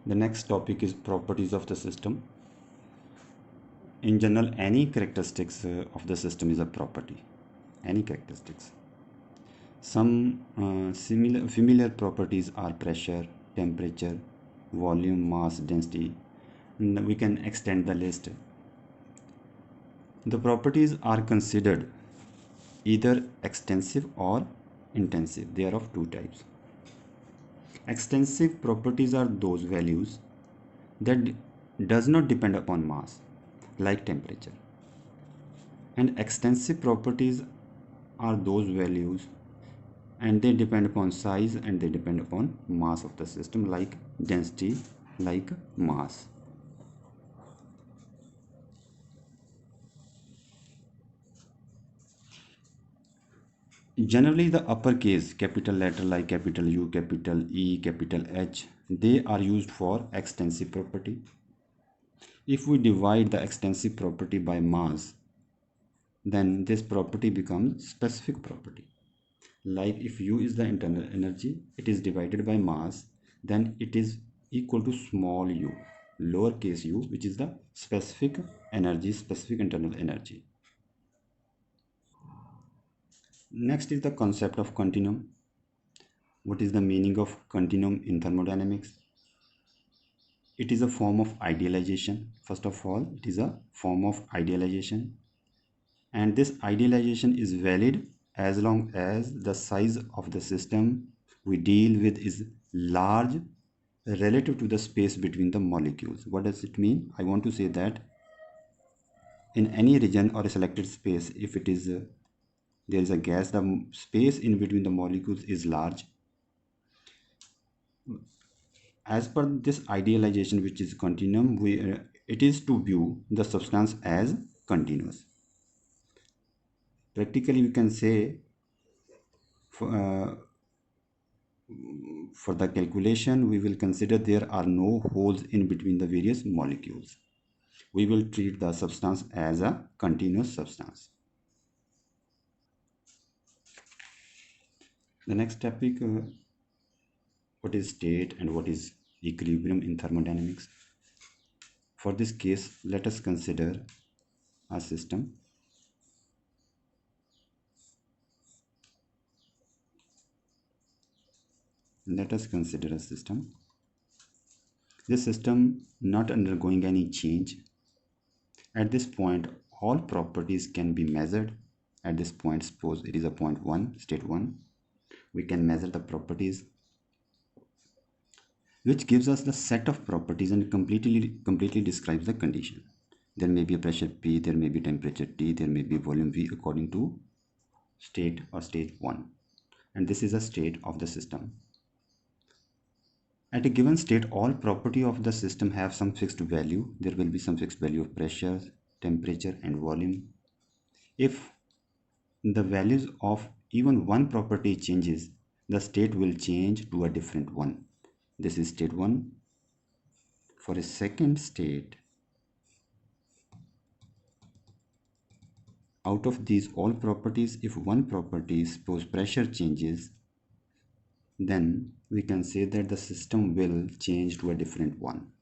The next topic is properties of the system. In general, any characteristics of the system is a property. Any characteristics. Some familiar properties are pressure, temperature, volume, mass, density. And we can extend the list. The properties are considered either extensive or intensive. They are of two types. Extensive properties are those values that does not depend upon mass, like temperature. And extensive properties are those values and they depend upon size and they depend upon mass of the system, like density, like mass. Generally, the uppercase capital letter like capital U, capital E, capital H, they are used for extensive property. If we divide the extensive property by mass, then this property becomes specific property. Like if U is the internal energy, it is divided by mass, then it is equal to small u, lowercase u, which is the specific energy, specific internal energy. Next is the concept of continuum. What is the meaning of continuum in thermodynamics? It is a form of idealization. First of all, it is a form of idealization, and this idealization is valid as long as the size of the system we deal with is large relative to the space between the molecules. What does it mean? I want to say that in any region or a selected space, if it is there is a gas, the space in between the molecules is large. As per this idealization, which is continuum, it is to view the substance as continuous. Practically, we can say for, for the calculation, we will consider there are no holes in between the various molecules. We will treat the substance as a continuous substance. The next topic, what is state and what is equilibrium in thermodynamics? For this case, let us consider a system. Let us consider a system. This system not undergoing any change. At this point, all properties can be measured. At this point, suppose it is a point 1, state 1. We can measure the properties, which gives us the set of properties and completely describes the condition. There may be a pressure P, there may be temperature T, there may be volume V according to state or stage 1. And this is a state of the system. At a given state, all property of the system have some fixed value. There will be some fixed value of pressure, temperature and volume. If the values of even one property changes, the state will change to a different one. This is state 1. For a second state, out of these all properties, if one property, suppose pressure changes, then we can say that the system will change to a different one.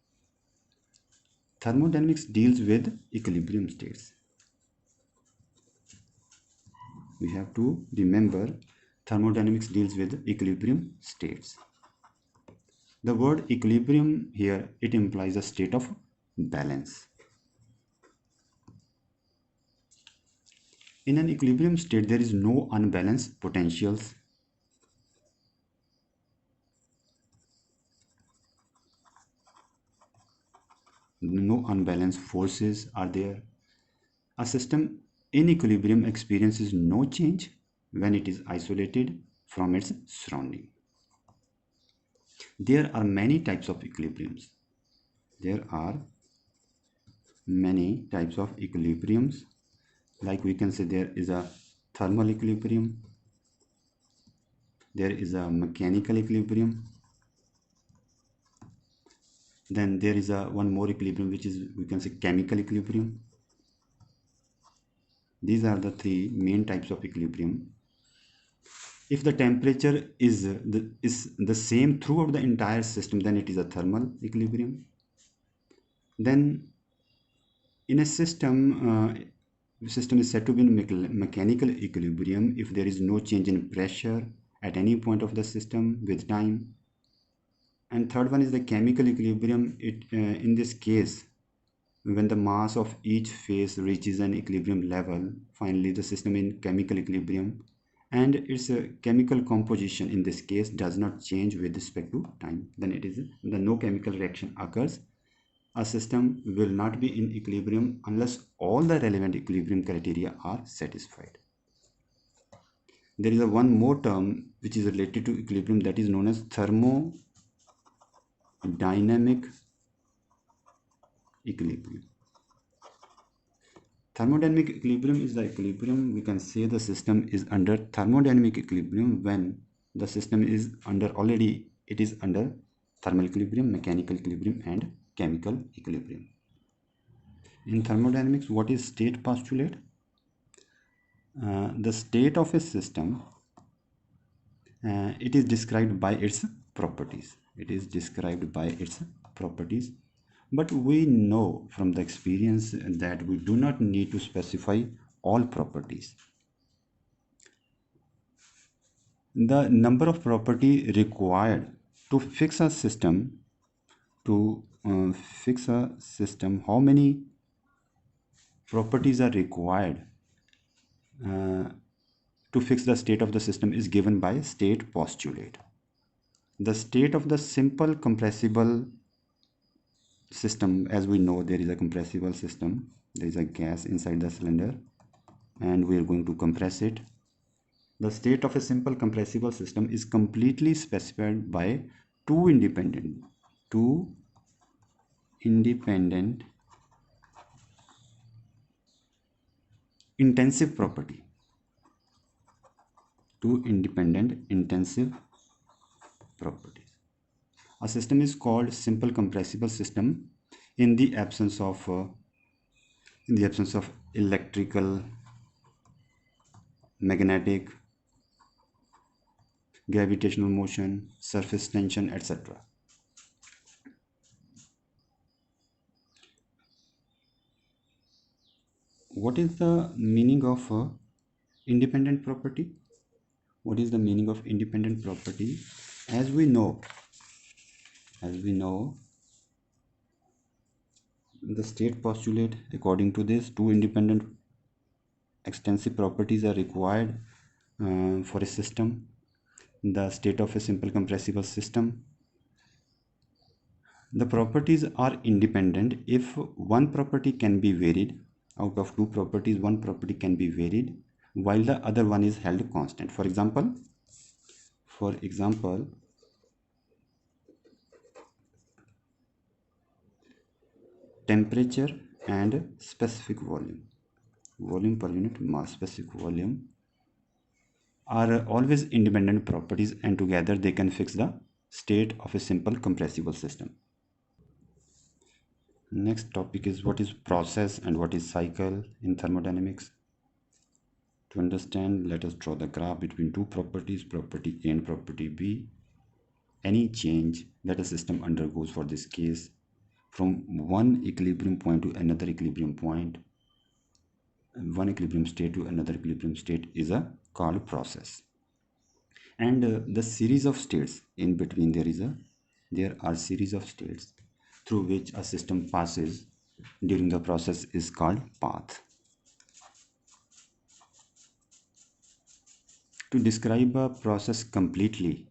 Thermodynamics deals with equilibrium states. We have to remember thermodynamics deals with equilibrium states. The word equilibrium here, it implies a state of balance. In an equilibrium state, there is no unbalanced potentials. No unbalanced forces are there. A system in equilibrium experiences no change when it is isolated from its surrounding. There are many types of equilibriums. There are many types of equilibriums. Like we can say there is a thermal equilibrium, there is a mechanical equilibrium, then there is a one more equilibrium which is, we can say, chemical equilibrium. These are the three main types of equilibrium. If the temperature is the same throughout the entire system, then it is a thermal equilibrium. Then in a system is said to be in mechanical equilibrium if there is no change in pressure at any point of the system with time. And third one is the chemical equilibrium. In this case, when the mass of each phase reaches an equilibrium level, finally the system in chemical equilibrium, and its chemical composition in this case does not change with respect to time, then it is the no chemical reaction occurs. A system will not be in equilibrium unless all the relevant equilibrium criteria are satisfied. There is a one more term which is related to equilibrium, that is known as thermodynamic equilibrium. Thermodynamic equilibrium is the equilibrium, we can say the system is under thermodynamic equilibrium when the system is under thermal equilibrium, mechanical equilibrium and chemical equilibrium. In thermodynamics, what is state postulate? The state of a system, it is described by its properties. It is described by its properties. But we know from the experience that we do not need to specify all properties. The number of property required to fix a system, how many properties are required to fix the state of the system is given by state postulate. The state of the simple compressible system, as we know, there is a compressible system, there is a gas inside the cylinder and we are going to compress it. The state of a simple compressible system is completely specified by two independent intensive property. Two independent intensive properties. A system is called simple compressible system in the absence of electrical, magnetic, gravitational motion, surface tension, etc. What is the meaning of independent property? What is the meaning of independent property? As we know, the state postulate, according to this, two independent extensive properties are required for a system. The state of a simple compressible system. The properties are independent if one property can be varied. Out of two properties, one property can be varied while the other one is held constant. For example, temperature and specific volume per unit mass, specific volume are always independent properties, and together they can fix the state of a simple compressible system. Next topic is what is process and what is cycle in thermodynamics. To understand, let us draw the graph between two properties, property A and property B. Any change that a system undergoes, for this case, from one equilibrium point to another equilibrium point, one equilibrium state to another equilibrium state, is called process. And the series of states in between, there are series of states through which a system passes during the process is called path. To describe a process completely,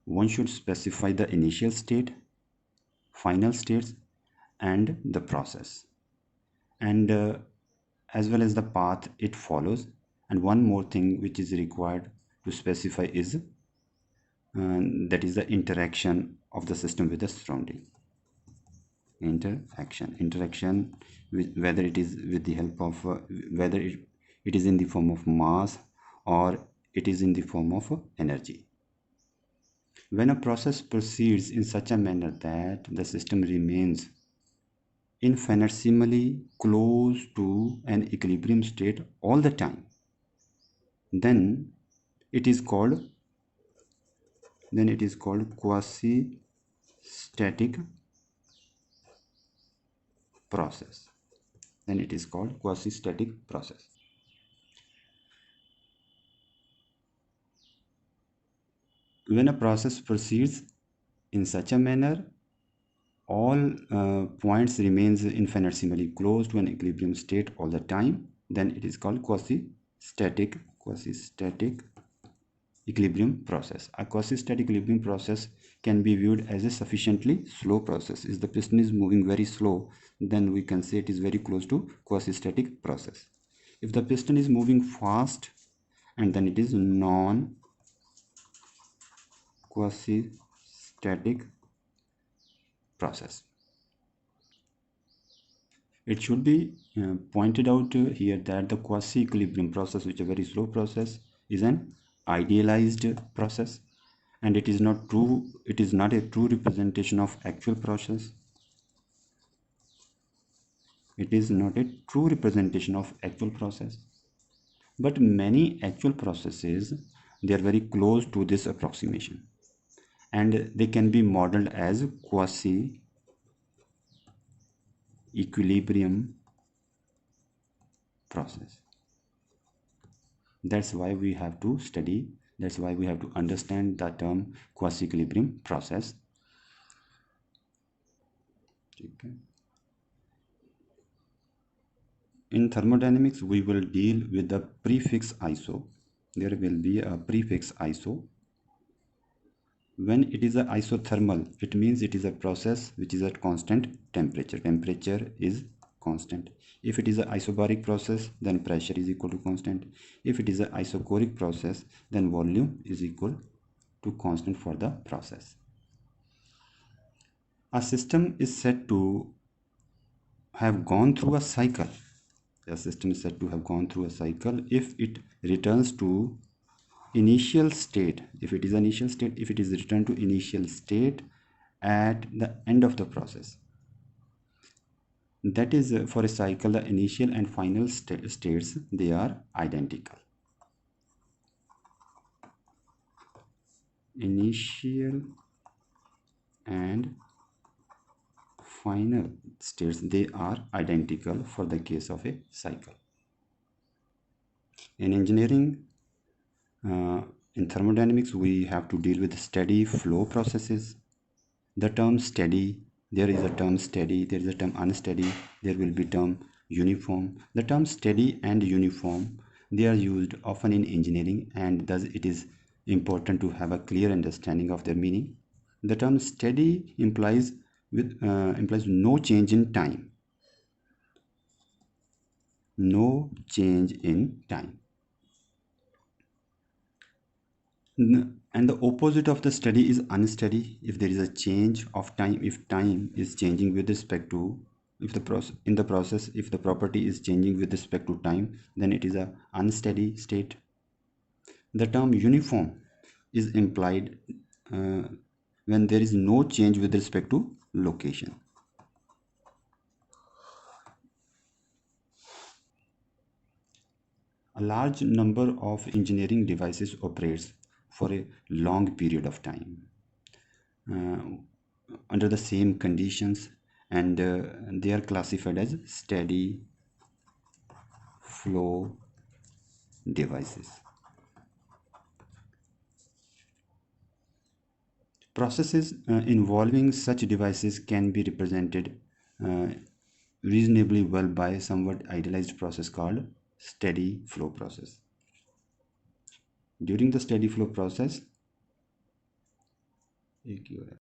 one should specify the initial state, final states, and the process, and as well as the path it follows. And one more thing which is required to specify is that is the interaction of the system with the surrounding. Interaction with, whether it is with the help of whether it is in the form of mass or it is in the form of energy. When a process proceeds in such a manner that the system remains infinitesimally close to an equilibrium state all the time, then it is called quasi static process. Then it is called quasi static process. When a process proceeds in such a manner, all points remains infinitesimally close to an equilibrium state all the time, then it is called quasi-static equilibrium process. A quasi-static equilibrium process can be viewed as a sufficiently slow process. If the piston is moving very slow, then we can say it is very close to quasi-static process. If the piston is moving fast, and then it is non quasi-static process. It should be pointed out here that the quasi-equilibrium process, which is a very slow process, is an idealized process, and it is not true. It is not a true representation of actual process. It is not a true representation of actual process. But many actual processes, they are very close to this approximation, and they can be modeled as quasi-equilibrium process. That's why we have to study, that's why we have to understand the term quasi-equilibrium process. Okay. In thermodynamics, we will deal with the prefix iso. There will be a prefix iso. When it is a isothermal, it means it is a process which is at constant temperature. Temperature is constant. If it is an isobaric process, then pressure is equal to constant. If it is an isochoric process, then volume is equal to constant for the process. A system is said to have gone through a cycle. A system is said to have gone through a cycle if it returns to initial state. If it is initial state, if it is returned to initial state at the end of the process. That is, for a cycle, the initial and final states, they are identical. Initial and final states, they are identical for the case of a cycle. In engineering, in thermodynamics, we have to deal with steady flow processes. The term steady, there is a term steady, there is a term unsteady, there will be term uniform. The term steady and uniform, they are used often in engineering, and thus it is important to have a clear understanding of their meaning. The term steady implies no change in time. No change in time. And the opposite of the steady is unsteady. If there is a change of time, if time is changing with respect to, if the process in the process, if the property is changing with respect to time, then it is a unsteady state. The term uniform is implied when there is no change with respect to location. A large number of engineering devices operates for a long period of time under the same conditions, and they are classified as steady flow devices. Processes involving such devices can be represented reasonably well by a somewhat idealized process called steady flow process. During the steady flow process,